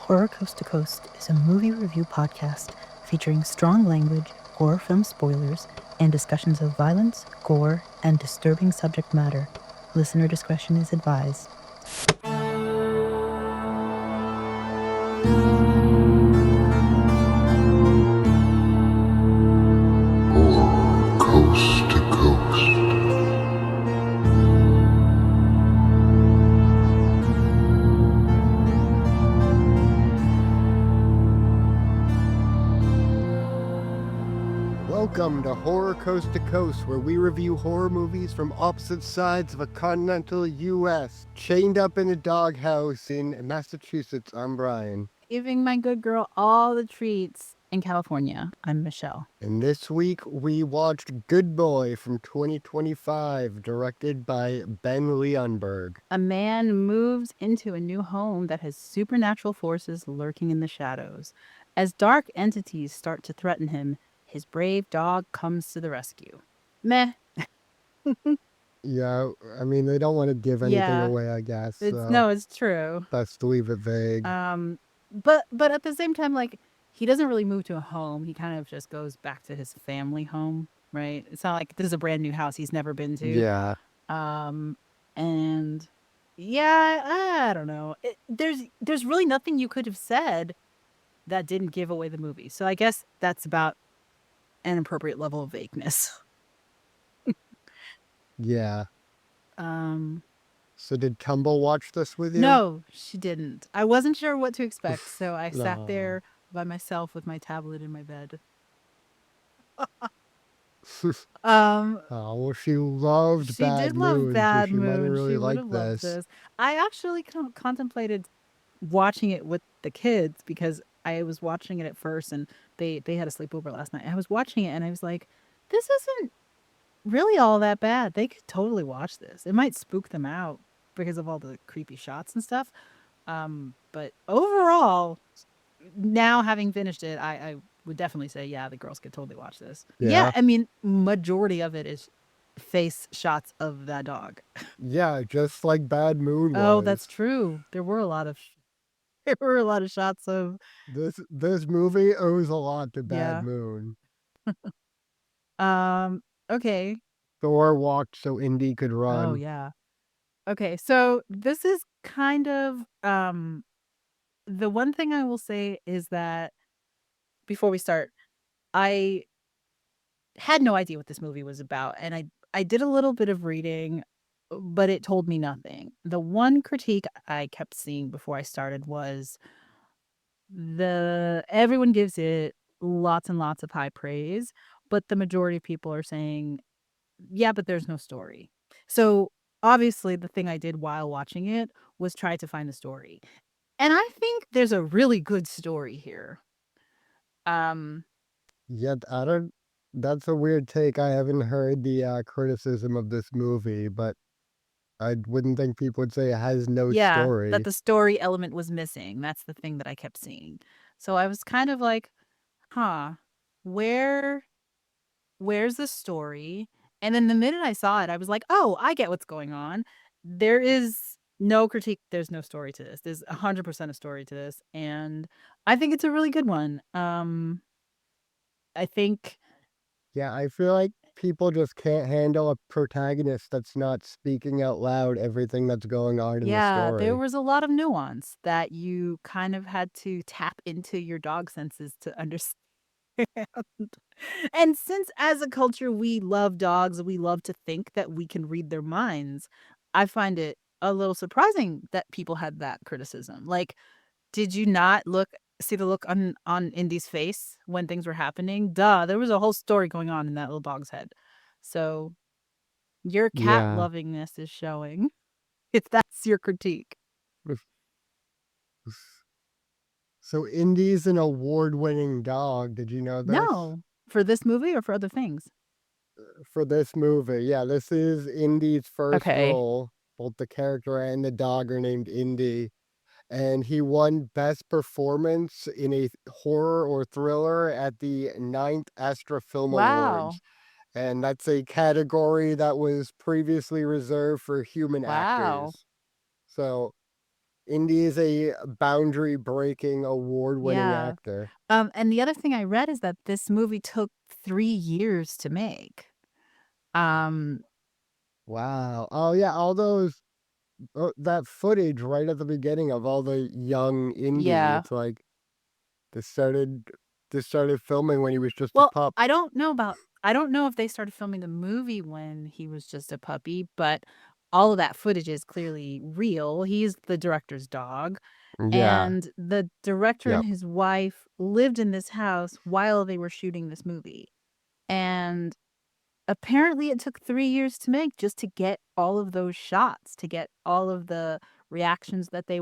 Horror Coast to Coast is a movie review podcast featuring strong language, horror film spoilers, and discussions of violence, gore, and disturbing subject matter. Listener discretion is advised. Horror Coast to Coast. Welcome to Horror Coast to Coast, where we review horror movies from opposite sides of a continental U.S. Chained up in a doghouse in Massachusetts, I'm Brian. Giving my good girl all the treats in California, I'm Michelle. And this week we watched Good Boy from 2025, directed by Ben Leonberg. A man moves into a new home that has supernatural forces lurking in the shadows. As dark entities start to threaten him, his brave dog comes to the rescue. Meh. Yeah, I mean, they don't want to give anything Yeah. away, I guess. It's true. Best to leave it vague. But at the same time, like, he doesn't really move to a home. He kind of just goes back to his family home, right? It's not like this is a brand new house he's never been to. Yeah. And yeah, I don't know. There's really nothing you could have said that didn't give away the movie. So I guess that's about an appropriate level of vagueness. Yeah. So did Tumble watch this with you? No, she didn't. I wasn't sure what to expect, so I sat there by myself with my tablet in my bed. Well, she loved she Bad did love Moon, Bad so she might have Moon. really She would liked have loved this. this. I actually contemplated watching it with the kids because I was watching it at first, and they had a sleepover last night. I was watching it, and I was like, "This isn't really all that bad. They could totally watch this. It might spook them out because of all the creepy shots and stuff." But overall, now having finished it, I would definitely say, yeah, the girls could totally watch this. Yeah, I mean, majority of it is face shots of that dog. Yeah, just like Bad Moon was. Oh, that's true. There were a lot of shots of this movie owes a lot to Bad Yeah. Moon. Okay. Thor walked so Indy could run. Oh yeah. Okay, so this is kind of the one thing I will say is that before we start, I had no idea what this movie was about, and I did a little bit of reading, but it told me nothing. The one critique I kept seeing before I started was everyone gives it lots and lots of high praise, but the majority of people are saying, yeah, but there's no story. So obviously the thing I did while watching it was try to find the story. And I think there's a really good story here. Yeah, that's a weird take. I haven't heard the criticism of this movie, but I wouldn't think people would say it has no story. That the story element was missing. That's the thing that I kept seeing. So I was kind of like, huh, where's the story? And then the minute I saw it, I was like, oh, I get what's going on. There is no critique. There's no story to this. There's 100% a story to this. And I think it's a really good one. I think. Yeah, I feel like people just can't handle a protagonist that's not speaking out loud everything that's going on in the story. There was a lot of nuance that you kind of had to tap into your dog senses to understand. And since as a culture we love dogs, we love to think that we can read their minds, I find it a little surprising that people had that criticism. Like, did you not see the look on Indy's face when things were happening? Duh, there was a whole story going on in that little dog's head. So your cat lovingness is showing, if that's your critique. So Indy's an award-winning dog. Did you know this? No. For this movie or for other things? For this movie. Yeah, this is Indy's first role. Both the character and the dog are named Indy. And he won Best Performance in a Horror or Thriller at the 9th Astra Film Awards. And that's a category that was previously reserved for human actors. So Indy is a boundary-breaking, award-winning Yeah. actor. And the other thing I read is that this movie took 3 years to make. Um, Wow. Oh, yeah, all those that footage right at the beginning of all the young Indy, yeah. it's like they started they started filming when he was just a Well, pup. I don't know if they started filming the movie when he was just a puppy, but all of that footage is clearly real. He's the director's dog, Yeah. and the director and Yep. his wife lived in this house while they were shooting this movie. And apparently, it took 3 years to make just to get all of those shots, to get all of the reactions that they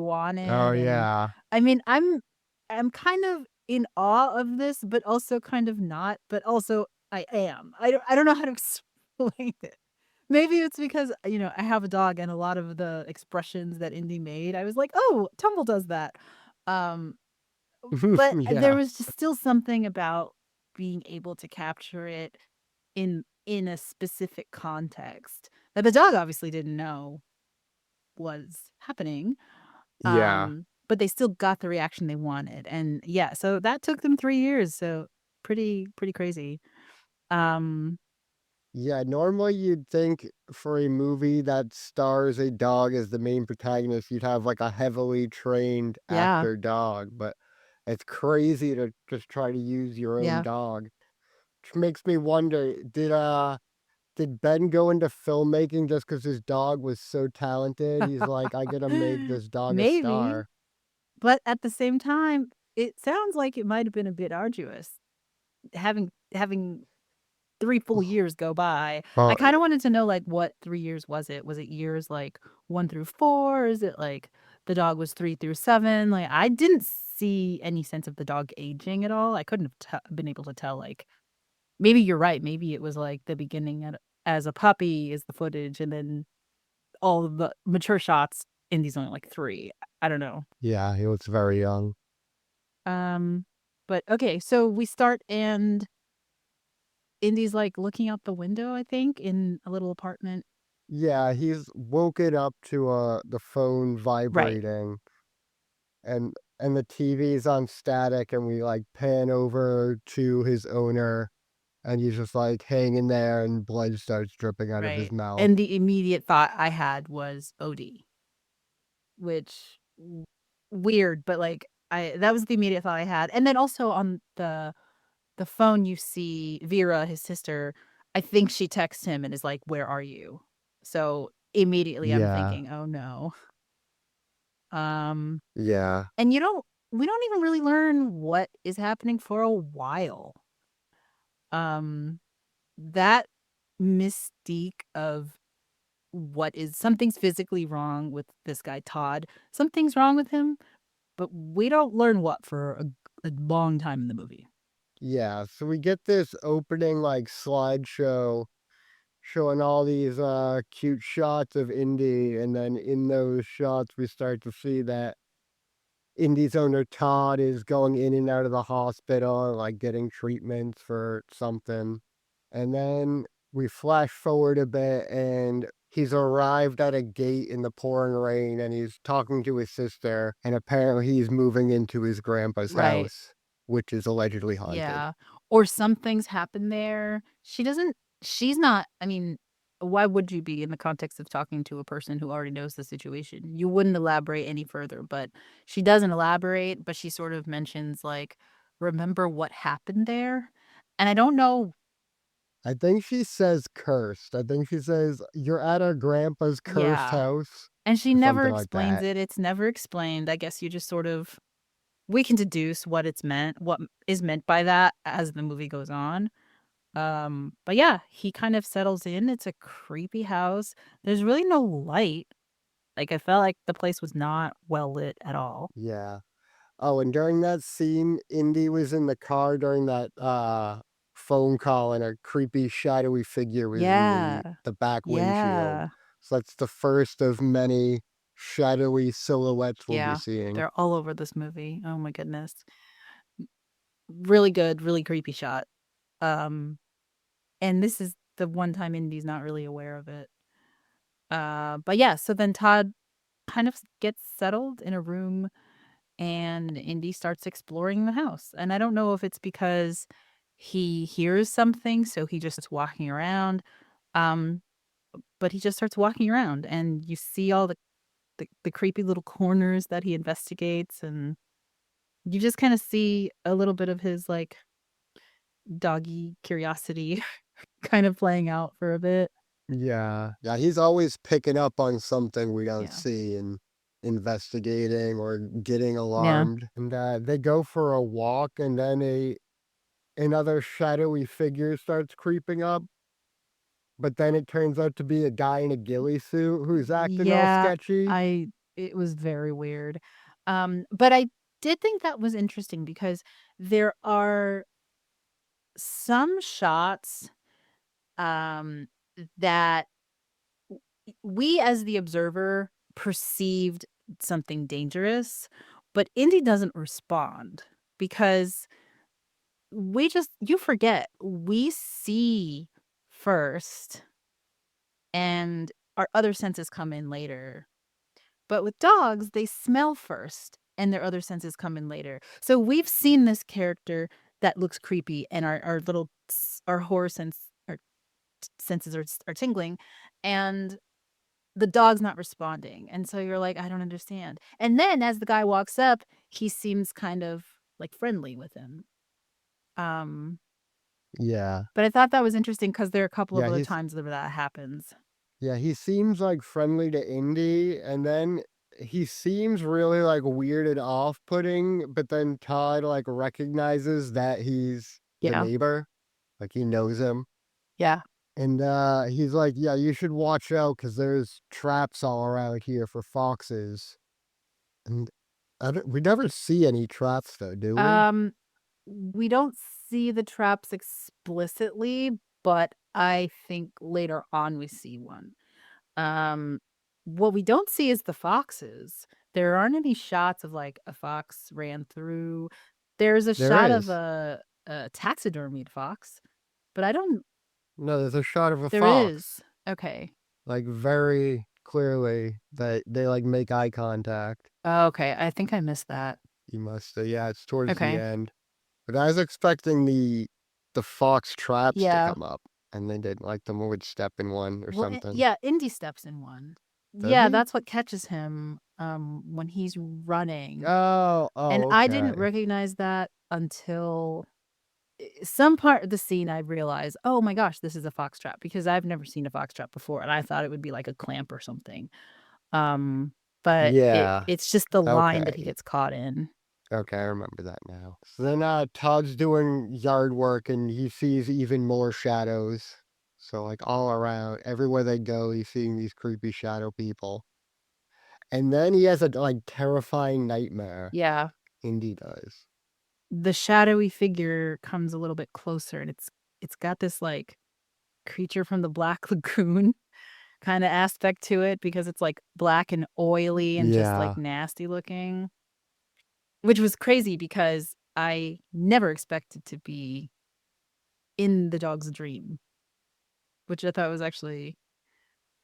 Oh, wanted, and, yeah. I mean, I'm kind of in awe of this, but also kind of not, but also I am. I don't know how to explain it. Maybe it's because, I have a dog and a lot of the expressions that Indy made, I was like, "Oh, Tumble does that." Um, but there Yeah. was just still something about being able to capture it in a specific context that the dog obviously didn't know was happening, Yeah. but they still got the reaction they wanted, and yeah, so that took them 3 years, so pretty crazy. Um, Yeah, normally you'd think for a movie that stars a dog as the main protagonist, you'd have like a heavily trained yeah, actor dog, but it's crazy to just try to use your own yeah. dog. Which makes me wonder, did Ben go into filmmaking just because his dog was so talented? He's like, I gotta make this dog a Maybe, star. but at the same time, it sounds like it might have been a bit arduous having 3 full years go by. I Well, kinda wanted to know, like, what 3 years was it? Was it years, like, 1 through 4? Is it, like, the dog was 3 through 7? Like, I didn't see any sense of the dog aging at all. I couldn't have been able to tell, like maybe you're right, maybe it was, like, the beginning as a puppy is the footage, and then all of the mature shots, Indy's only, like, 3. I don't know. yeah, he was very young. Um, but okay, so we start and Indy's, like, looking out the window, I think, in a little apartment. Yeah, he's woken up to the phone Right. vibrating and the TV's on static and we like pan over to his owner and he's just like hanging there and blood starts dripping out of his Right, mouth. and the immediate thought I had was OD, which weird, but, like, I that was the immediate thought I had, and then also on the phone, you see Vera, his sister, I think she texts him and is like, "Where are you?" So, immediately, I'm Yeah. thinking, "Oh, no." Um, Yeah. and we don't even really learn what is happening for a while. Um, that mystique of what is something's physically wrong with this guy Todd. Something's wrong with him, but we don't learn what for a long time in the movie. Yeah. So we get this opening like slideshow showing all these cute shots of Indy and then in those shots we start to see that Indy's owner Todd is going in and out of the hospital, like getting treatments for something. And then we flash forward a bit and he's arrived at a gate in the pouring rain and he's talking to his sister. And apparently he's moving into his grandpa's Right. house, which is allegedly haunted. Yeah. Or something's happened there. She's not I mean, why would you be in the context of talking to a person who already knows the situation? You wouldn't elaborate any further, but she doesn't elaborate, but she sort of mentions, like, "Remember what happened there?" And I don't know. I think she says cursed. I think she says, "You're at our grandpa's cursed Yeah. house," And she or never something like explains that. it, it's never explained, I guess you just sort of we can deduce what is meant by that as the movie goes on. But yeah, he kind of settles in, it's a creepy house, there's really no light, like, I felt like the place was not well lit at all. Yeah. Oh, and during that scene, Indy was in the car during that, phone call, and a creepy shadowy figure was in Yeah. the back windshield. Yeah. So that's the first of many shadowy silhouettes we'll be Yeah. seeing. They're all over this movie, oh my goodness. Really good, really creepy shot. Um, and this is the one time Indy's not really aware of it. But yeah, so then Todd kind of gets settled in a room, and Indy starts exploring the house. And I don't know if it's because he hears something, so he just starts walking around. Um, but he just starts walking around, and you see all the creepy little corners that he investigates, and you just kind of see a little bit of his like doggy curiosity kind of playing out for a bit. Yeah. Yeah, he's always picking up on something we don't Yeah. see and investigating or getting Yeah. alarmed. And they go for a walk, and then another shadowy figure starts creeping up, but then it turns out to be a guy in a ghillie suit who's acting all Yeah, sketchy. I it was very weird. But I did think that was interesting because there are some shots, um, that we as the observer perceived something dangerous, but Indy doesn't respond because you forget, we see first and our other senses come in later. But with dogs, they smell first and their other senses come in later. So we've seen this character that looks creepy and our little our horror our senses are tingling, and the dog's not responding. And so you're like, I don't understand. And then as the guy walks up, he seems kind of like friendly with him. Um, Yeah. but I thought that was interesting because there are a couple of Yeah, other times where that happens. he seems like friendly to Indy, and then he seems really like weird and off-putting, but then Todd like recognizes that he's the Yeah. neighbor, like he knows him. Yeah. And he's like, "Yeah, you should watch out because there's traps all around here for foxes." And we never see any traps though, do we? Um, we don't see the traps explicitly, but I think later on we see one. Um, what we don't see is the foxes. There aren't any shots of like a fox ran through. There's a There shot of is. a taxidermied fox, but I don't. No, there's a shot of a There fox, is. Okay. like very clearly that they like make eye contact. Oh, okay. I think I missed that. You must say, yeah, it's towards the Okay. end. But I was expecting the fox traps to Yeah. come up, and they didn't. Like the would step in one or Well, something. yeah, Indy steps in one. Does Yeah, he? that's what catches him when he's running. Oh, And oh, I didn't okay. recognize that until some part of the scene I realized, "Oh my gosh, this is a fox trap," because I've never seen a fox trap before, and I thought it would be like a clamp or something. Um, but Yeah. it's just the line that he Okay. gets caught in. Okay, I remember that now. So then Todd's doing yard work and he sees even more shadows. So like all around, everywhere they go, he's seeing these creepy shadow people. And then he has a like terrifying nightmare. Yeah. Indy does. The shadowy figure comes a little bit closer, and it's got this, like, creature from the Black Lagoon kinda aspect to it because it's, like, black and oily and just, like, Yeah. nasty looking, which was crazy because I never expected to be in the dog's dream, which I thought was actually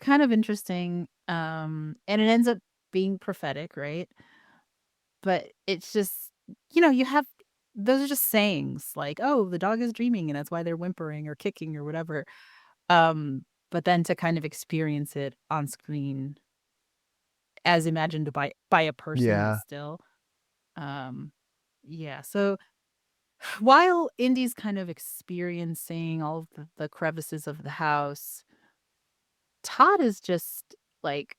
kind of interesting, and it ends up being prophetic, right? But it's just you have those are just sayings like, "Oh, the dog is dreaming, and that's why they're whimpering or kicking or whatever." But then to kind of experience it on screen as imagined by a person, but Yeah. still, um, yeah, so while Indy's kind of experiencing all of the crevices of the house, Todd is just, like,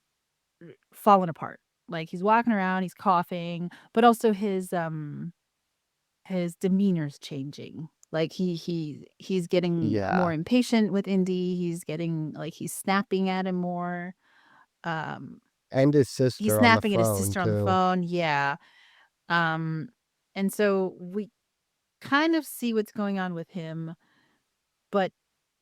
falling apart. Like, he's walking around, he's coughing, but also his demeanor's changing. Like, he's getting more Yeah. impatient with Indy, he's getting like, he's snapping at him more, um, And his he's sister on the snapping at his phone sister on the too. phone, yeah, um, and so we kind of see what's going on with him, but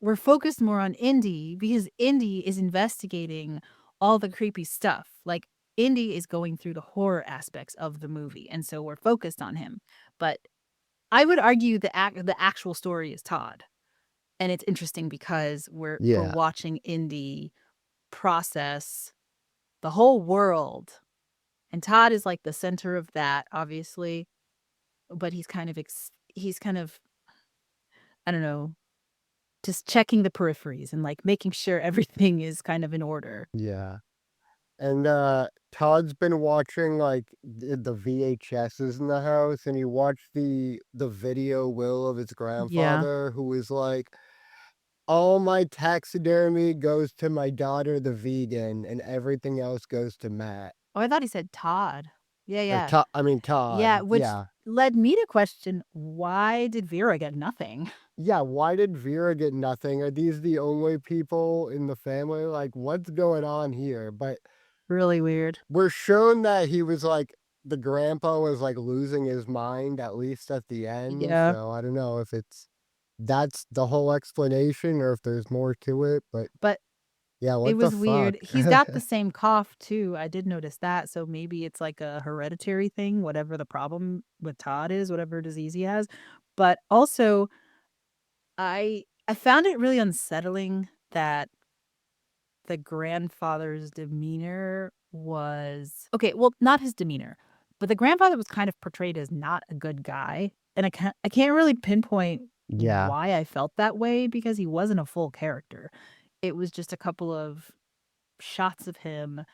we're focused more on Indy because Indy is investigating all the creepy stuff, like, Indy is going through the horror aspects of the movie, and so we're focused on him, but I would argue the actual story is Todd, and it's interesting because we're Yeah. watching Indy process the whole world, and Todd is, like, the center of that, obviously, but he's kind of, I don't know, just checking the peripheries and, like, making sure everything is kind of in order. Yeah. And, Todd's been watching, like, the VHSs in the house, and he watched the video will of his Yeah. grandfather who was like, "All my taxidermy goes to my daughter, the vegan, and everything else goes to Matt." Oh, I thought he said Todd. Yeah, Or yeah. I mean, Yeah, Todd, which yeah. led me to question, why did Vera get nothing? Yeah, why did Vera get nothing? Are these the only people in the family? Like, what's going on here? But Really weird. we're shown that he was like the grandpa was like losing his mind at least at the end. Yeah. So I don't know if that's the whole explanation or if there's more to it. But But yeah, it what the was fuck? weird. He's got the same cough too, I did notice that, so maybe it's like a hereditary thing, whatever the problem with Todd is, whatever disease he has. But also, I found it really unsettling that the grandfather's demeanor was okay, well, not his demeanor, but the grandfather was kind of portrayed as not a good guy, and I can't really pinpoint Yeah. why I felt that way because he wasn't a full character. It was just a couple of shots of him,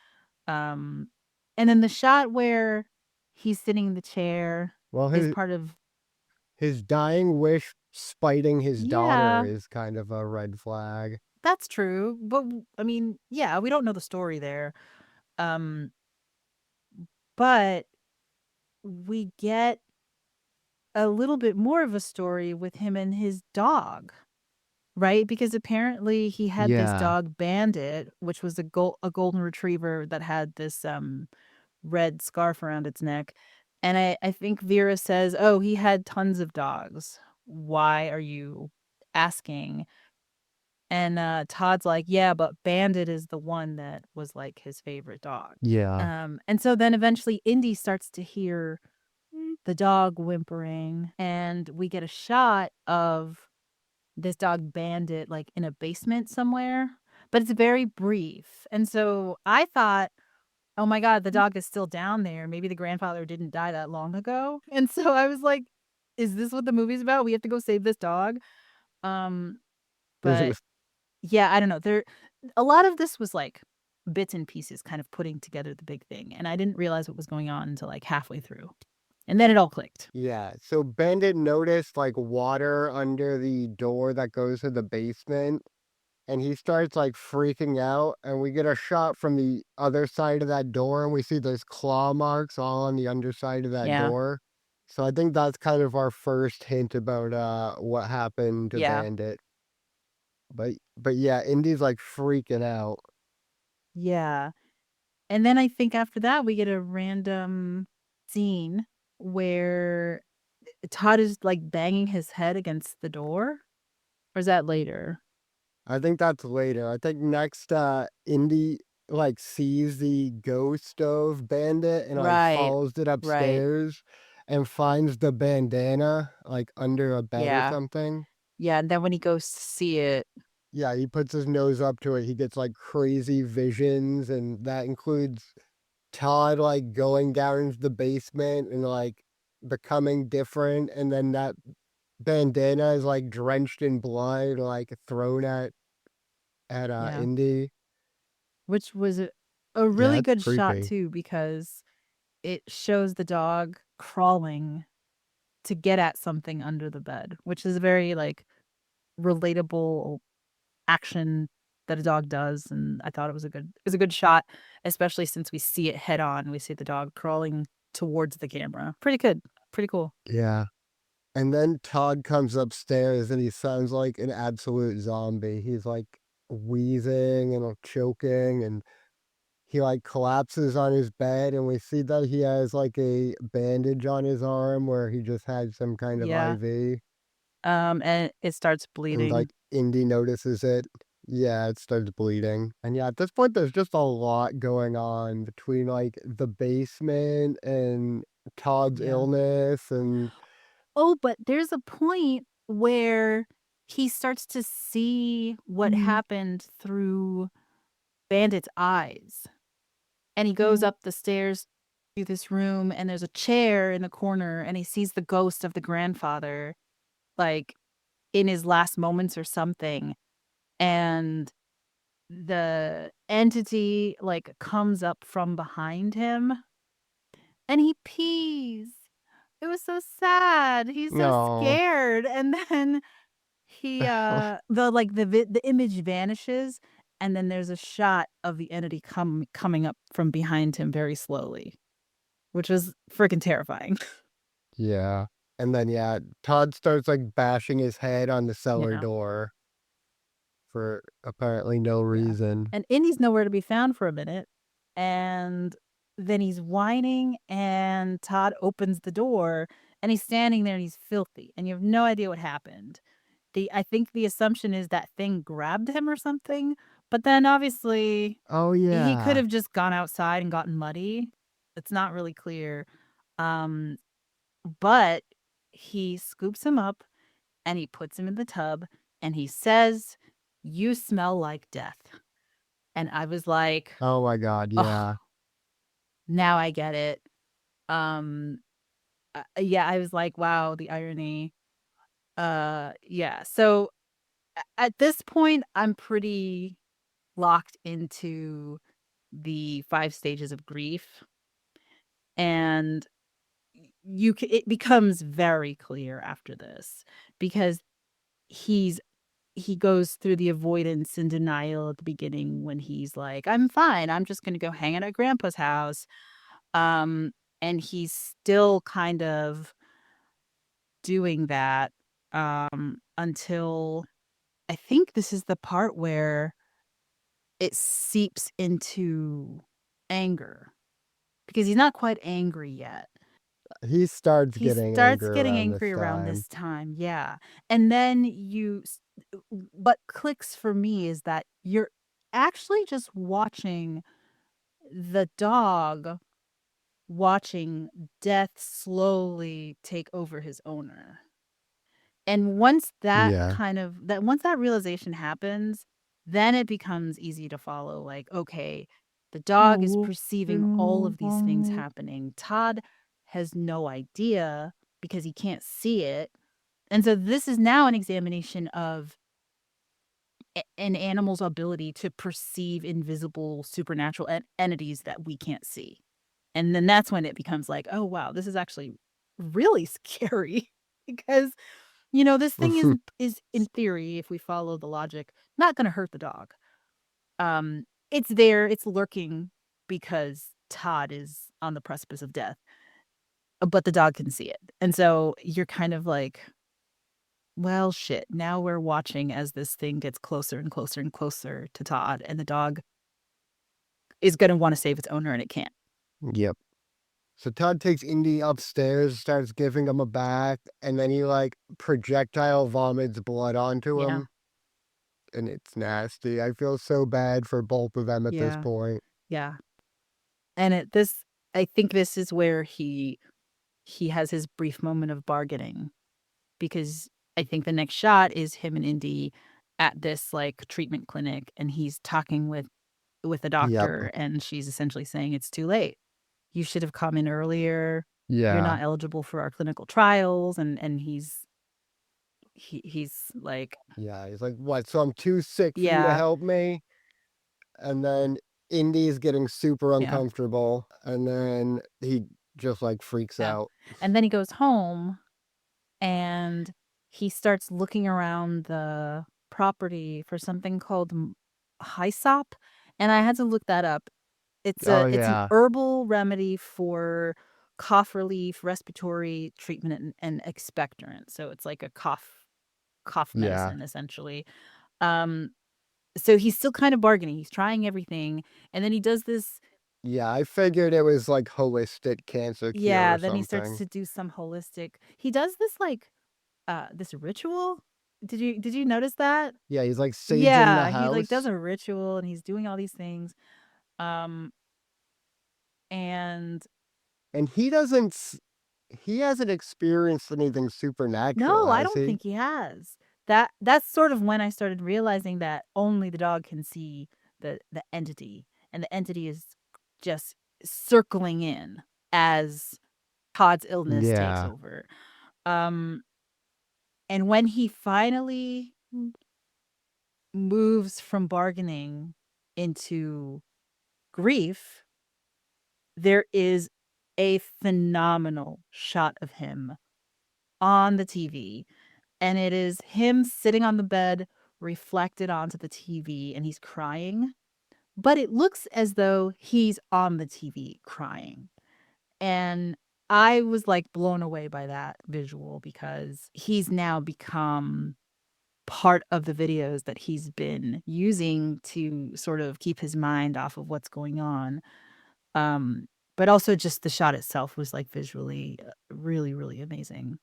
um, and then the shot where he's sitting in the chair Well, is his part of his dying wish spiting his daughter yeah, is kind of a red flag. that's true, but I mean, yeah, we don't know the story there, um, but we get a little bit more of a story with him and his dog, right? Because apparently he had this Yeah. dog Bandit, which was a golden retriever that had this red scarf around its neck. And I think Vera says, "Oh, he had tons of dogs. Why are you asking?" And Todd's like, "Yeah, but Bandit is the one that was like his favorite dog." Yeah. And so then eventually Indy starts to hear the dog whimpering, and we get a shot of this dog Bandit, like, in a basement somewhere, but it's very brief, and so I thought, "Oh my god, the dog is still down there, maybe the grandfather didn't die that long ago," and so I was like, "Is this what the movie's about? We have to go save this dog?" Um, but yeah, I don't know, a lot of this was, like, bits and pieces kind of putting together the big thing, and I didn't realize what was going on until, like, halfway through, and then it all clicked. Yeah, so Bandit noticed like water under the door that goes to the basement, and he starts like freaking out. And we get a shot from the other side of that door, and we see there's claw marks all on the underside of that Yeah, door. So I think that's kind of our first hint about what happened to yeah, Bandit. But yeah, Indy's like freaking out. yeah. And then I think after that, we get a random scene where Todd is, like, banging his head against the door? Or is that later? I think that's later. I think next, Indy, like, sees the ghost of Bandit and, like, Right. follows it Right. upstairs and finds the bandana, like, under a bed or Yeah. something. Yeah, and then when he goes to see it Yeah, he puts his nose up to it, he gets, like, crazy visions, and that includes Todd, like, going down into the basement and, like, becoming different, and then that bandana is, like, drenched in blood, like, thrown at yeah, Indy. which was a Yeah, really that's good shot creepy. too because it shows the dog crawling to get at something under the bed, which is a very, like, relatable action that a dog does, and I thought it was a good shot, especially since we see it head on. We see the dog crawling towards the camera. Pretty good. Pretty cool. Yeah. And then Todd comes upstairs and he sounds like an absolute zombie. He's like wheezing and choking, and he like collapses on his bed, and we see that he has like a bandage on his arm where he just had some kind of Yeah. IV, And it starts and bleeding. like Indy notices it. Yeah, it starts bleeding. And yeah, at this point there's just a lot going on between like the basement and Todd's Yeah. illness and Oh, but there's a point where he starts to see what happened through Bandit's eyes. and he goes up the stairs to this room, and there's a chair in the corner, and he sees the ghost of the grandfather, like, in his last moments or something, and the entity, like, comes up from behind him, and he pees. It was so sad. He's so No. scared, and then the image vanishes, and then there's a shot of the entity coming up from behind him very slowly, which was freaking terrifying. Yeah. And then, yeah, Todd starts, like, bashing his head on the cellar Yeah, door for apparently no yeah. reason. And Indy's nowhere to be found for a minute, and then he's whining, and Todd opens the door, and he's standing there, and he's filthy, and you have no idea what happened. I think the assumption is that thing grabbed him or something, but then obviously Oh, he could yeah. have just gone outside and gotten muddy. It's not really clear. Um, but he scoops him up and he puts him in the tub and he says, "You smell like death." And I was like, Oh my god, "Oh, yeah. now I get it." Um, yeah, I was like, "Wow, the irony." Yeah. So at this point, I'm pretty locked into the 5 stages of grief, and it becomes very clear after this because he's he goes through the avoidance and denial at the beginning when he's like, "I'm fine, I'm just gonna go hang out at grandpa's house." Um, and he's still kind of doing that, until I think this is the part where it seeps into anger. Because he's not quite angry yet. He starts He getting starts angry getting around this angry around time. this time, yeah, and then what clicks for me is that you're actually just watching the dog watching death slowly take over his owner. And Yeah. once that realization happens, then it becomes easy to follow, like, okay, the dog is perceiving all of these things happening. Todd has no idea because he can't see it. And so this is now an examination of an animal's ability to perceive invisible supernatural entities that we can't see. And then that's when it becomes like, "Oh, wow, this is actually really scary," because this thing is in theory, if we follow the logic, not gonna hurt the dog. It's there, it's lurking because Todd is on the precipice of death, but the dog can see it. And so you're kind of like, "Well, shit, now we're watching as this thing gets closer and closer and closer to Todd, and the dog is gonna wanna save its owner, and it can't." Yep. So Todd takes Indy upstairs, starts giving him a bath, and then he, like, projectile vomits blood onto Yeah, him, and it's nasty. I feel so bad for both of them at this yeah, point. yeah. And I think this is where he has his brief moment of bargaining. Because I think the next shot is him and Indy at this, like, treatment clinic, and he's talking with the Yep. doctor, and she's essentially saying, "It's too late. You should have come in earlier. You're Yeah. not eligible for our clinical trials," and he's like, Yeah, he's like, "What, so I'm too sick for you to "Yeah, help me?" And then Indy's getting super yeah, uncomfortable, and then he just, like, freaks yeah." out. And then he goes home, and he starts looking around the property for something called hyssop, and I had to look that up. Oh, It's an yeah. herbal remedy for cough relief, respiratory treatment, and expectorant. So it's like a cough Yeah. medicine essentially. Um, so he's still kind of bargaining. He's trying everything, and then he does this. Yeah, I figured it was, like, holistic cancer cure Yeah, or then he starts something. to do some holistic. He does this like this ritual. Did you notice that? Yeah, he's, like, saging the Yeah, he like does house, a ritual and he's doing all these things. Um, and and he hasn't experienced anything supernatural, No, I has don't he? think he has. That's sort of when I started realizing that only the dog can see the entity, and the entity is just circling in as Todd's illness takes Yeah. over. Um, and when he finally moves from bargaining into grief, there is a phenomenal shot of him on the TV, and it is him sitting on the bed reflected onto the TV, and he's crying, but it looks as though he's on the TV crying. And I was, like, blown away by that visual because he's now become part of the videos that he's been using to sort of keep his mind off of what's going on. Um, but also just the shot itself was, like, visually, really, really amazing.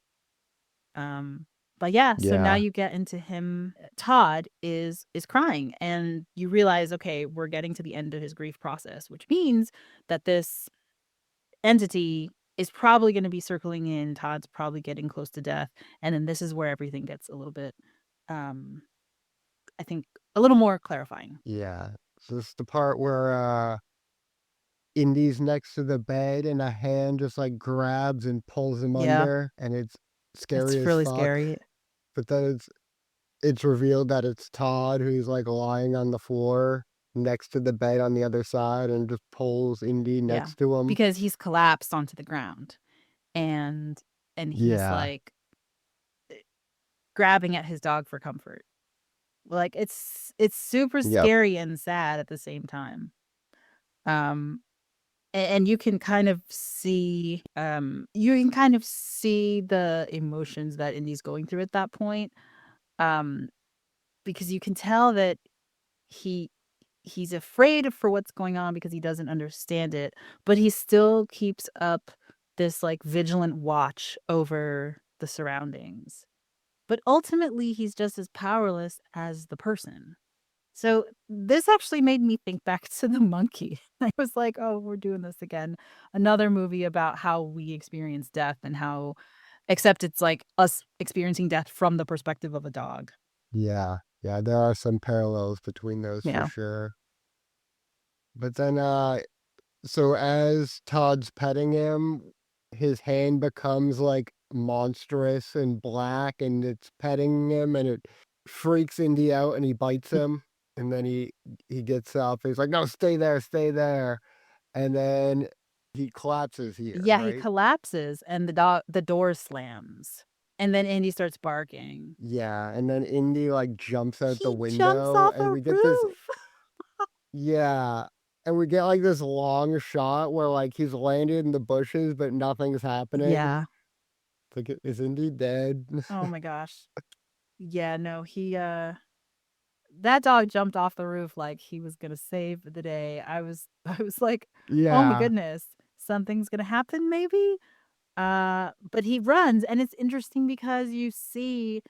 Um, but yeah, so now Yeah. you get into him Todd is crying, and you realize, okay, we're getting to the end of his grief process, which means that this entity is probably gonna be circling in, Todd's probably getting close to death, and then this is where everything gets a little bit, um, I think, a little more clarifying. Yeah. So this is the part where, Indy's next to the bed and a hand just, like, grabs and pulls him Yeah, under, and it's scary it's as really fuck, scary. but then it's revealed that it's Todd who's, like, lying on the floor next to the bed on the other side and just pulls Indy Yeah, next to him. because he's collapsed onto the ground, and he's, Yeah. like, grabbing at his dog for comfort. Like, it's super Yep. scary and sad at the same time. Um, and you can kind of see the emotions that Indy's going through at that point, um, because you can tell that he he's afraid for what's going on because he doesn't understand it, but he still keeps up this, like, vigilant watch over the surroundings. But ultimately, he's just as powerless as the person. So, this actually made me think back to The Monkey. I was like, "Oh, we're doing this again." Another movie about how we experience death and how except it's, like, us experiencing death from the perspective of a dog. Yeah. Yeah, there are some parallels between those for Yeah. sure. But then, so as Todd's petting him, his hand becomes, like, monstrous and black, and it's petting him, and it freaks Indy out, and he bites him, and then he gets up, he's like, "No, stay there," and then he collapses here, Yeah, he right? collapses and the door slams, and then Andy starts barking. Yeah, and then Indy, like, jumps out the He jumps window, off and a we get this. roof. Yeah, and we get, like, this long shot where, like, he's landed in the bushes, but nothing's happening. Yeah. It's like, "Is Indy dead?" Oh my gosh. Yeah, no, that dog jumped off the roof like he was gonna save the day. I was like, "Oh my Yeah, goodness, something's gonna happen maybe?" But he runs, and it's interesting because you see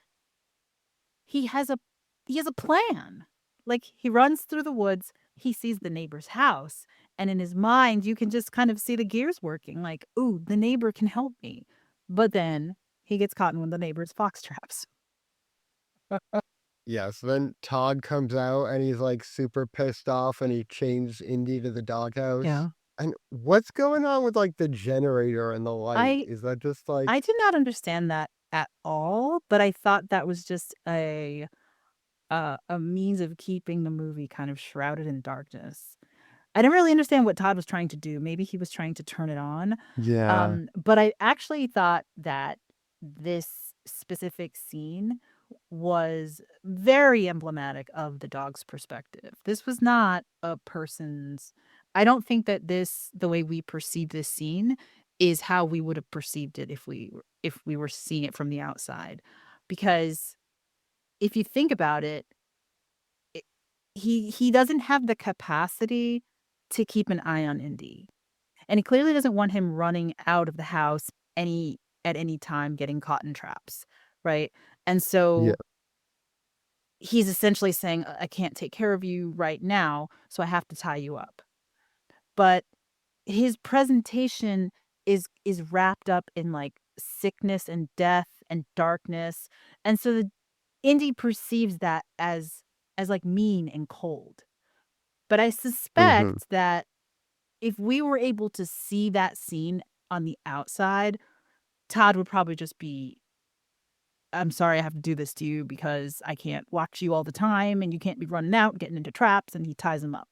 he has a he has a plan. Like, he runs through the woods, he sees the neighbor's house, and in his mind, you can just kind of see the gears working, like, "Ooh, the neighbor can help me." But then he gets caught in one of the neighbor's fox traps. yeah, so then Todd comes out, and he's, like, super pissed off, and he chains Indy to the doghouse. Yeah. And what's going on with, like, the generator and the light? I Is that just, like. I did not understand that at all, but I thought that was just a means of keeping the movie kind of shrouded in darkness. I didn't really understand what Todd was trying to do. Maybe he was trying to turn it on. Yeah, But I actually thought that this specific scene was very emblematic of the dog's perspective. This was not a person's I don't think that the way we perceive this scene is how we would have perceived it if we were seeing it from the outside. Because if you think about it, it he doesn't have the capacity to keep an eye on Indy. And he clearly doesn't want him running out of the house at any time getting caught in traps, right? And yeah, so he's essentially saying, I can't take care of you right now, so I have to tie you up." But his presentation is wrapped up in, like, sickness and death and darkness, and so the Indy perceives that as, like, mean and cold. But I mhm, suspect that if we were able to see that scene on the outside, Todd would probably just be, "I'm sorry I have to do this to you because I can't watch you all the time, and you can't be running out, getting into traps," and he ties him up.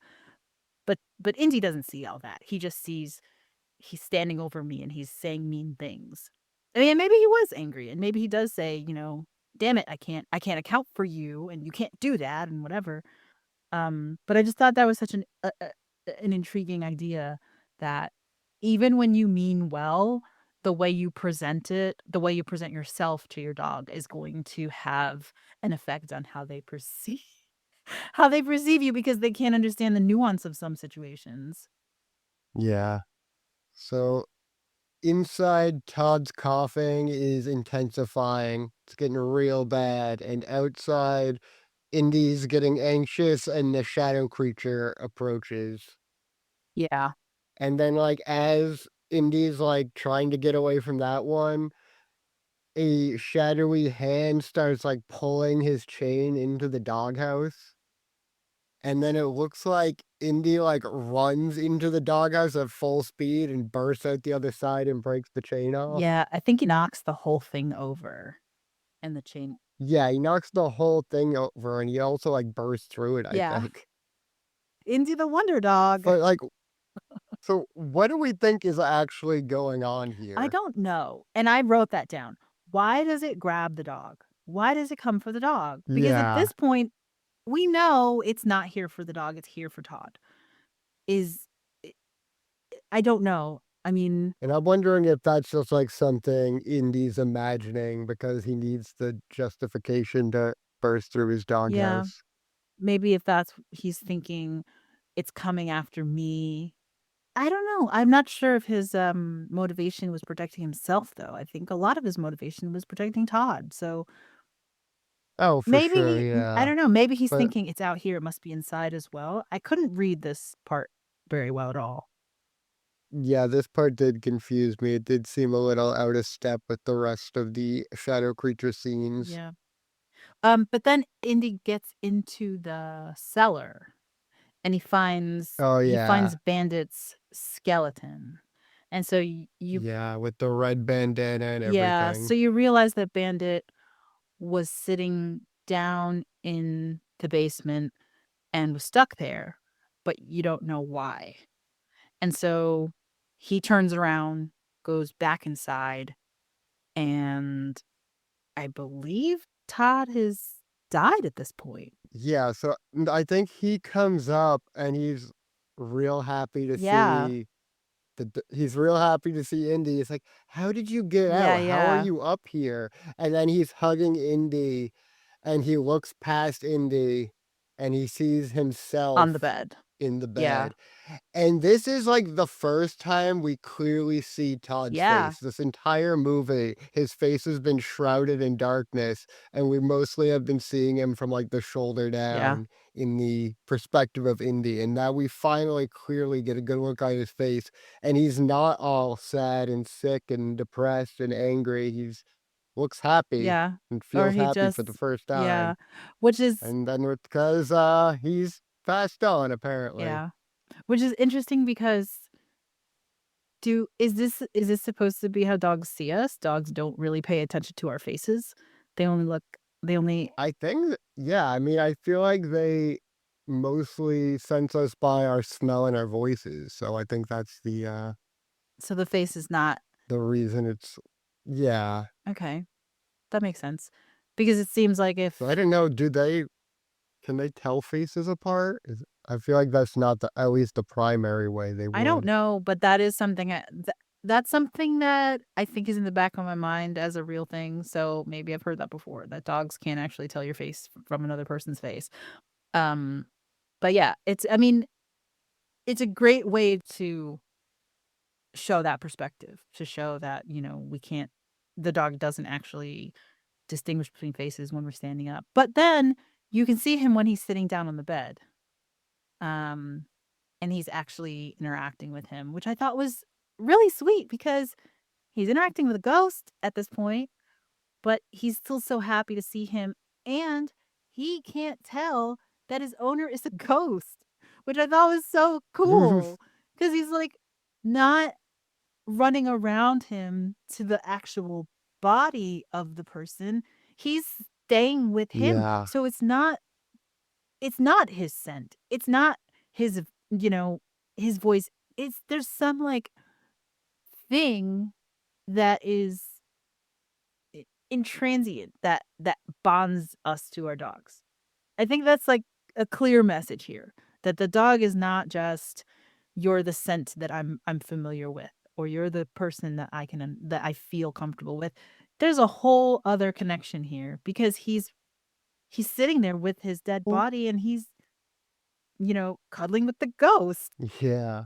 But Indy doesn't see all that. He just sees he's standing over me and he's saying mean things. I mean, maybe he was angry, and maybe he does say, "Damn it, I can't account for you, and you can't do that," and whatever. But I just thought that was such an intriguing idea that even when you mean well, the way you present it, the way you present yourself to your dog is going to have an effect on how they perceive how they perceive you because they can't understand the nuance of some situations. Yeah. So inside, Todd's coughing is intensifying. It's getting real bad. And outside, Indy's getting anxious and the shadow creature approaches. Yeah. And then, like, as Indy's like trying to get away from that one, a shadowy hand starts like pulling his chain into the doghouse. And then it looks like Indy like runs into the doghouse at full speed and bursts out the other side and breaks the chain off. Yeah, I think he knocks the whole thing over and the chain. Yeah, he knocks the whole thing over and he also like bursts through it, I Yeah. think. Indy the wonder dog. But like, so what do we think is actually going on I here? don't know, and I wrote that down. Why does it grab the dog? Why does it come for the dog? Because at Yeah. this point, we know it's not here for the dog, it's here for Todd. Is I don't know. I mean, And I'm wondering if that's just like something Indy's imagining because he needs the justification to burst through his yeah, doghouse. maybe if that's he's thinking it's coming after me. I don't know. I'm not sure if his, motivation was protecting himself, though. I think a lot of his motivation was protecting Todd, so Oh, for maybe sure, I yeah. don't know, maybe he's But thinking it's out here, it must be inside as well. I couldn't read this part very well at all. yeah, this part did confuse me. It did seem a little out of step with the rest of the shadow creature scenes. Yeah. But then Indy gets into the cellar and Oh, he finds yeah. Bandit's skeleton. And so you Yeah, with the red bandana and yeah, so everything. you realize that Bandit was sitting down in the basement and was stuck there, but you don't know why. And so he turns around, goes back inside, and I believe Todd has died at this point. Yeah, so I think he comes up and he's real happy to Yeah. see he's real happy to see Indy. It's like, "How did you get Yeah, out? How are yeah. you up here?" And then he's hugging Indy, and he looks past Indy, and he sees On the himself bed. in the Yeah. bed. And this is, like, the first time we clearly see Todd's Yeah. face. This entire movie, his face has been shrouded in darkness, and we mostly have been seeing him from, like, the shoulder Yeah. down in the perspective of Indy, and now we finally clearly get a good look at his face, and he's not all sad and sick and depressed and angry. He's looks happy Yeah. and Or feels he happy for the just first yeah. time, Which is and then it's 'cause, he's passed on, apparently. yeah. Which is interesting because do is this supposed to be how dogs see us? Dogs don't really pay attention to our faces. They only look they only I think yeah, I mean, I feel like they mostly sense us by our smell and our voices, so I think that's so the face is not the reason it's yeah. okay. That makes sense. Because it seems like So I if don't know, do they can they tell faces apart? I feel like that's not the at least the primary way they I don't would. know, but that is something that's something that I think is in the back of my mind as a real thing. So maybe I've heard that before that dogs can't actually tell your face from another person's face. Um, but yeah, I mean, it's a great way to show that perspective, to show that, we can't the dog doesn't actually distinguish between faces when we're standing up. But then you can see him when he's sitting down on the bed. Um, and he's actually interacting with him, which I thought was really sweet because he's interacting with a ghost at this point, but he's still so happy to see him, and he can't tell that his owner is a ghost, which I thought was so cool. because he's, like, not running around him to the actual body of the person. He's staying with him. Yeah. So it's not his scent. It's not his, you know, his voice. It's there's some, like, thing that is intransient that bonds us to our dogs. I think that's, like, a clear message here, that the dog is not just, "You're the scent that I'm familiar with," or, "You're the person that that I feel comfortable with." There's a whole other connection here because he's sitting there with his dead Well, body and he's, cuddling with the ghost. yeah.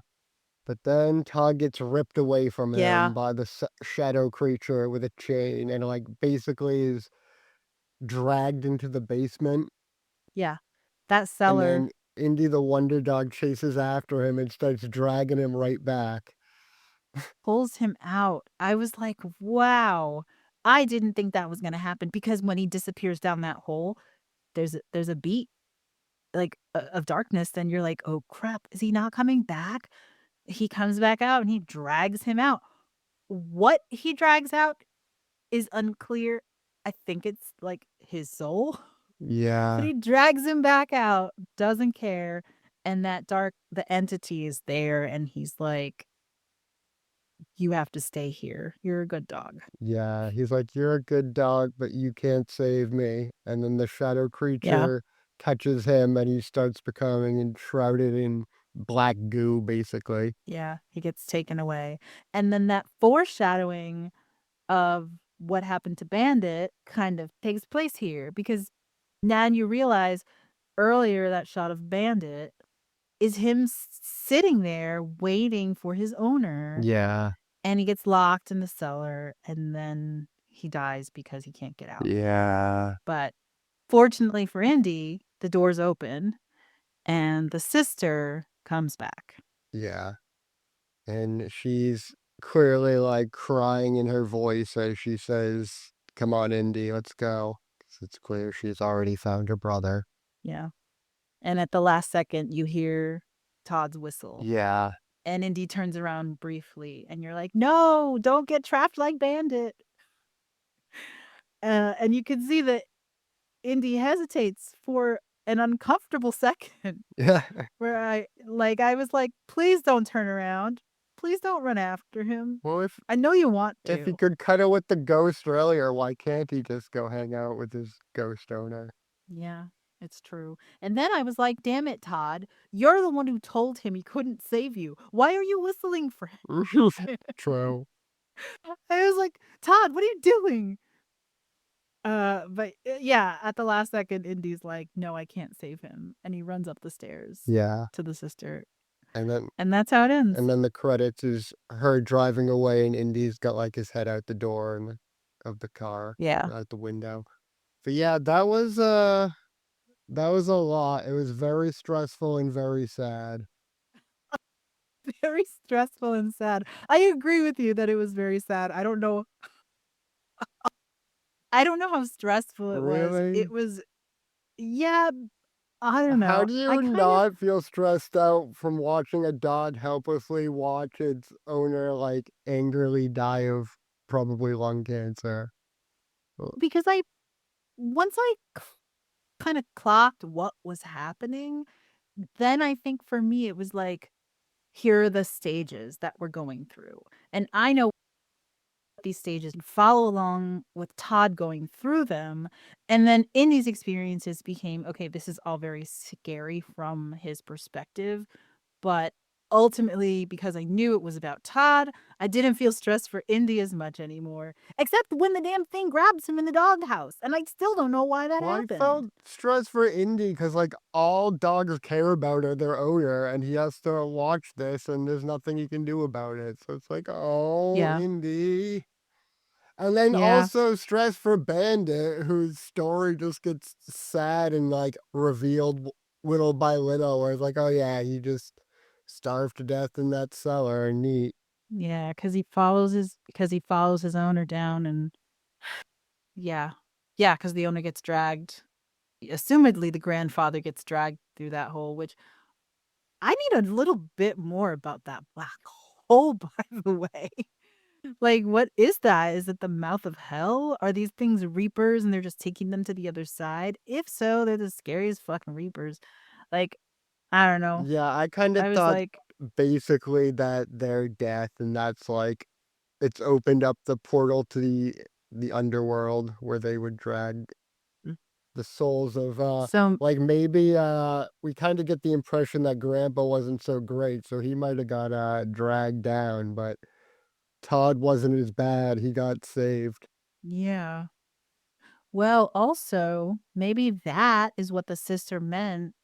But then Todd gets ripped away from him Yeah, by the shadow creature with a chain and, like, basically is dragged into the basement. yeah. That And cellar then Indy the Wonder Dog chases after him and starts dragging him right back. pulls him out. I was like, "Wow." I didn't think that was gonna happen because when he disappears down that hole, there's a beat, like, of darkness, then you're like, "Oh, crap. Is he not coming back?" He comes back out and he drags him out. What he drags out is unclear. I think it's, like, his soul, but Yeah, he drags him back out, doesn't care, and the entity is there, and he's like, "You have to stay here. You're a good dog." yeah. He's like, "You're a good dog, but you can't save me." And then the shadow Yeah, creature touches him and he starts becoming enshrouded in black goo, basically. yeah, he gets taken away, and then that foreshadowing of what happened to Bandit kind of takes place here because now you realize earlier that shot of Bandit is him sitting there waiting for his owner, Yeah, and he gets locked in the cellar, and then he dies because he can't get out. yeah, But fortunately for Indy, the door's open, and the sister comes back. yeah. And she's clearly, like, crying in her voice as she says, "Come on, Indy, let's go." 'Cause it's clear she's already found her brother. Yeah, and at the last second, you hear Todd's whistle, Yeah. and Indy turns around briefly, and you're like, "No, don't get trapped like Bandit." And you can see that Indy hesitates for an uncomfortable second Yeah. where I was like, "Please don't turn around. Please don't run after him. Well, I know you want if he to." could cuddle with the ghost earlier, why can't he just go hang out with his ghost owner? Yeah, it's true. And then I was like, "Damn it, Todd. You're the one who told him he couldn't save you. Why are you whistling for him?" True. I was like, "Todd, what are you doing?" But, yeah, at the last second, Indy's like, "No, I can't save him," and he runs up the stairs Yeah. to the sister, And then and that's how it and ends. then the credits is her driving away and Indy's got, like, his head out the door and of the car, Yeah. out the window. But yeah, that was a lot. It was very stressful and very sad. Very stressful and sad. I agree with you that it was very sad. I don't know how stressful it was. It Really? was yeah, I don't How know. do I you kind of not feel stressed out from watching a dog helplessly watch its owner, like, angrily die of probably lung cancer? Uh, because I once I kinda clocked what was happening, then I think for me it was like, here are the stages that we're going through, and I know these stages and follow along with Todd going through them. And then in these experiences became, okay, this is all very scary from his perspective. But ultimately, because I knew it was about Todd, I didn't feel stressed for Indy as much anymore. Except when the damn thing grabs him in the doghouse. And I still don't know why that well, I happened. felt stressed for Indy because, like, all dogs care about are their owner, and he has to watch this, and there's nothing he can do about it. So it's like, "Oh, Yeah. Indy." And then Yeah. also stress for Bandit, whose story just gets sad and, like, revealed little by little, where it's like, "Oh, yeah, he just starved to death in that cellar, neat." Yeah. Because he follows his owner down and yeah. Yeah, because the owner gets dragged. Assumedly, the grandfather gets dragged through that hole, which I need a little bit more about that black hole, by the way. Like, what is that? Is it the mouth of hell? Are these things reapers and they're just taking them to the other side? If so, they're the scariest fucking reapers. Like, I don't know. Yeah, I kinda I was thought like, basically that their death, and that's like it's opened up the portal to the underworld where they would drag mm, the souls of, so like, maybe, we kinda get the impression that grandpa wasn't so great, so he might have got, dragged down, but Todd wasn't as bad, he got saved. yeah. Well, also, maybe that is what the sister meant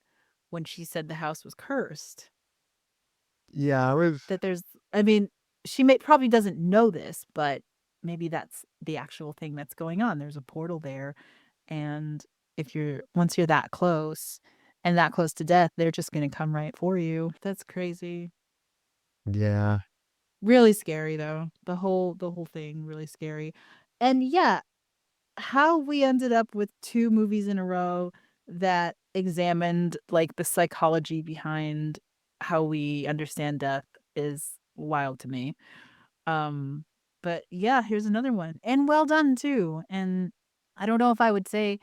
when she said the house was cursed. Yeah, I was That there's I mean, she may probably doesn't know this, but maybe that's the actual thing that's going on. There's a portal there, and if you're once you're that close and that close to death, they're just gonna come right for you. That's crazy. yeah, Really scary though. The whole thing really scary. And yeah, how we ended up with 2 movies in a row that examined, like, the psychology behind how we understand death is wild to me. Um, but yeah, here's another one, and well done too, and I don't know if I would say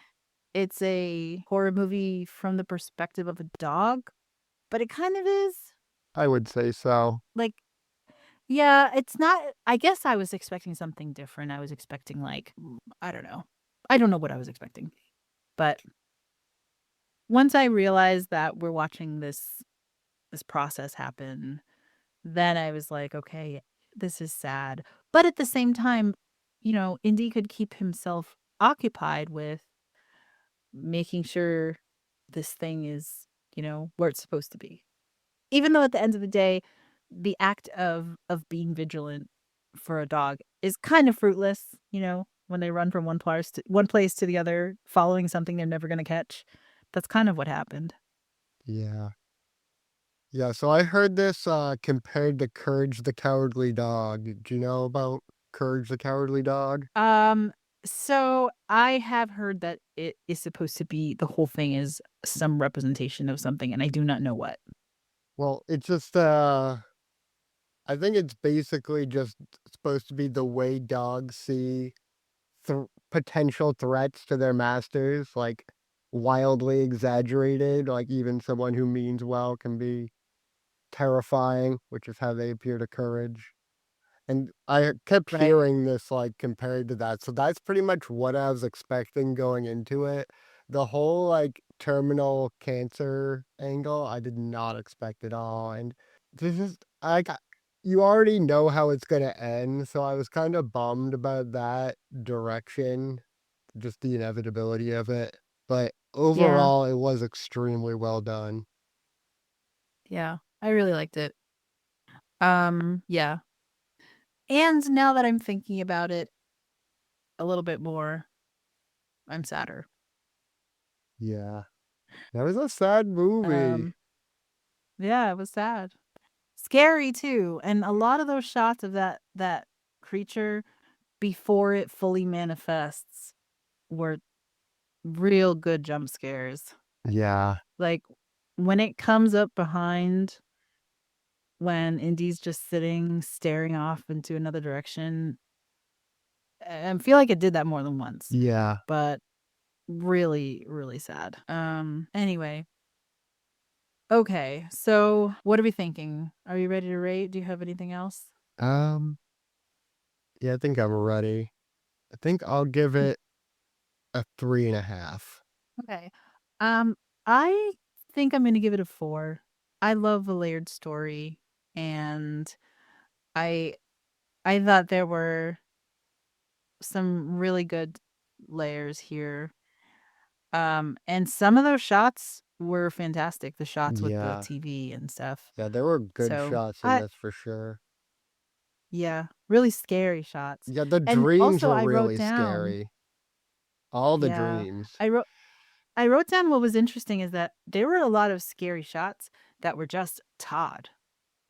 it's a horror movie from the perspective of a dog, but it kind of is. I would say so. Like, yeah, it's not I guess I was expecting something different. I was expecting, like, I don't know. I don't know what I was expecting, but once I realized that we're watching this process happen, then I was like, "Okay, this is sad." But at the same time, Indy could keep himself occupied with making sure this thing is, where it's supposed to be. Even though at the end of the day, the act of being vigilant for a dog is kind of fruitless, when they run from one place to the other, following something they're never gonna catch. That's kind of what happened. Yeah. Yeah, so I heard this, compared to Courage the Cowardly Dog. Do you know about Courage the Cowardly Dog? Um, so I have heard that it is supposed to be the whole thing is some representation of something, and I do not know what. Well, it's just, I think it's basically just supposed to be the way dogs see potential threats to their masters, like, wildly exaggerated, like, even someone who means well can be terrifying, which is how they appear to Courage. And I kept Right. hearing this, like, compared to that, so that's pretty much what I was expecting going into it. The whole, like, terminal cancer angle, I did not expect at all, and this is I got you already know how it's gonna end, so I was kinda bummed about that direction, just the inevitability of it, but Yeah. overall, it was extremely well done. Yeah. I really liked it. Yeah. And now that I'm thinking about it a little bit more, I'm sadder. Yeah. That was a sad movie. Um, yeah, it was sad. Scary too. And a lot of those shots of that creature before it fully manifests were real good jump scares. Yeah. Like when it comes up behind when Indy's just sitting staring off into another direction, I feel like it did that more than once. Yeah. But really, really sad. Anyway, okay. So, what are we thinking? Are you ready to rate? Do you have anything else? Um, yeah, I think I'm ready. I think I'll give Mm, it a 3.5. okay. I think I'm gonna give it a 4. I love a layered story, and I I thought there were some really good layers here. And some of those shots were fantastic, the shots with the Yeah. TV and stuff. Yeah, there were good So, shots in I this for sure. yeah, really scary shots. Yeah, the And dreams also were I wrote really down scary. All the yeah, dreams. I wrote down what was interesting is that there were a lot of scary shots that were just Todd,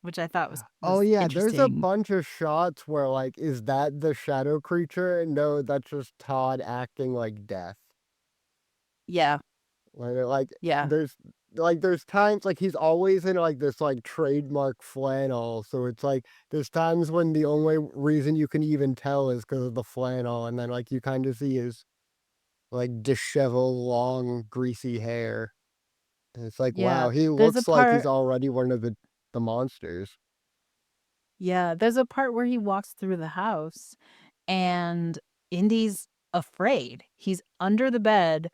which I thought was Oh, was yeah, there's a interesting. bunch of shots where, like, is that the shadow creature? No, that's just Todd acting like death. Yeah, Like, yeah. like, there's times like, he's always in, like, this, like, trademark flannel, so it's like, there's times when the only reason you can even tell is because of the flannel, and then, like, you kinda see his, like, disheveled, long, greasy hair, and it's like, Yeah, wow, he there's a looks like he's part already one of the monsters. yeah, there's a part where he walks through the house and Indy's afraid. He's under the bed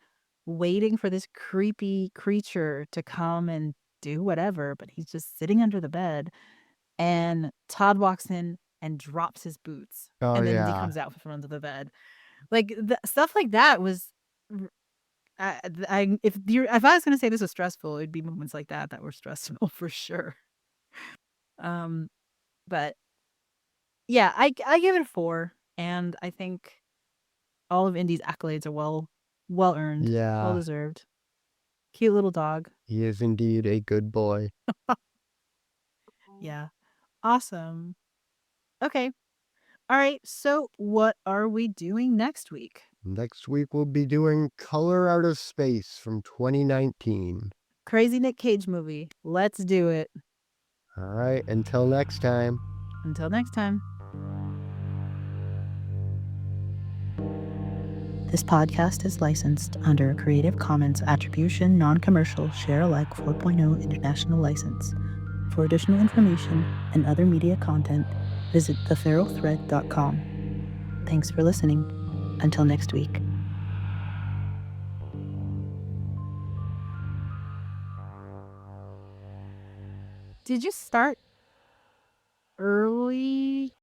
waiting for this creepy creature to come and do whatever, but he's just sitting under the bed and Todd walks in and drops his boots Oh, and then Indy yeah. comes out from under the bed. Like stuff like that was if I was gonna say this was stressful, it'd be moments like that were stressful for sure. Um, but yeah, I give it a 4, and I think all of Indy's accolades are well earned, well Yeah, deserved. Cute little dog. he is indeed a good boy. Yeah, awesome. Okay, all right. So what are we doing next week? Next week, we'll be doing Color Out of Space from 2019. Crazy Nick Cage movie. Let's do it. Alright, until next time. Until next time. This podcast is licensed under a Creative Commons Attribution Non-Commercial Share Alike 4.0 International License. For additional information and other media content, visit theferalthread.com. Thanks for listening. Until next week. Did you start early